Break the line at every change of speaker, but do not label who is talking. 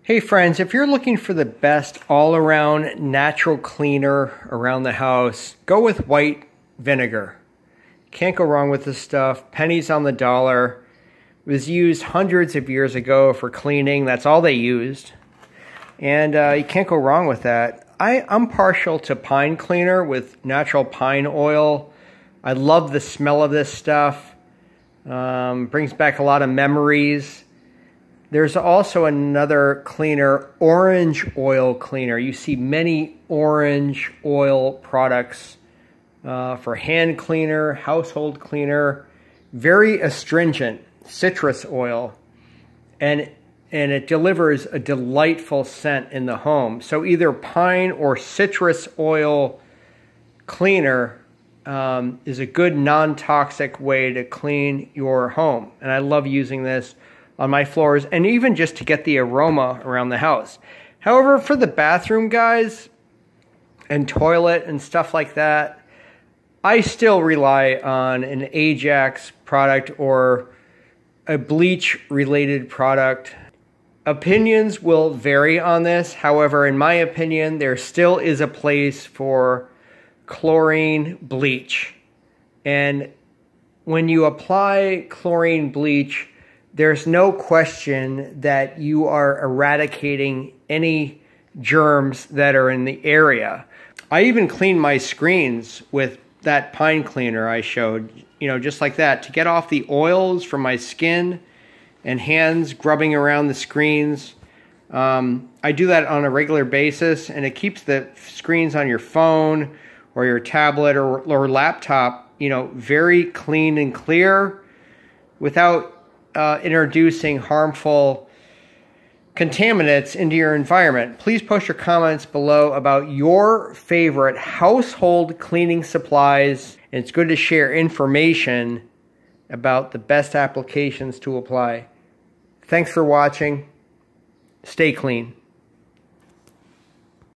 Hey friends, if you're looking for the best all-around natural cleaner around the house, go with white vinegar. Can't go wrong with this stuff. Pennies on the dollar. It was used hundreds of years ago for cleaning. That's all they used. And you can't go wrong with that. I'm partial to pine cleaner with natural pine oil. I love the smell of this stuff. Brings back a lot of memories. There's also another cleaner, orange oil cleaner. You see many orange oil products for hand cleaner, household cleaner, very astringent citrus oil, and it delivers a delightful scent in the home. So either pine or citrus oil cleaner is a good non-toxic way to clean your home. And I love using this on my floors, and even just to get the aroma around the house. However, for the bathroom guys and toilet and stuff like that, I still rely on an Ajax product or a Bleach related product. Opinions will vary on this. However, in my opinion, there still is a place for chlorine bleach. And when you apply chlorine bleach, there's no question that you are eradicating any germs that are in the area. I even clean my screens with that pine cleaner I showed, just like that, to get off the oils from my skin and hands grubbing around the screens. I do that on a regular basis, and it keeps the screens on your phone or your tablet or laptop, very clean and clear without introducing harmful contaminants into your environment. Please post your comments below about your favorite household cleaning supplies. And it's good to share information about the best applications to apply. Thanks for watching. Stay clean.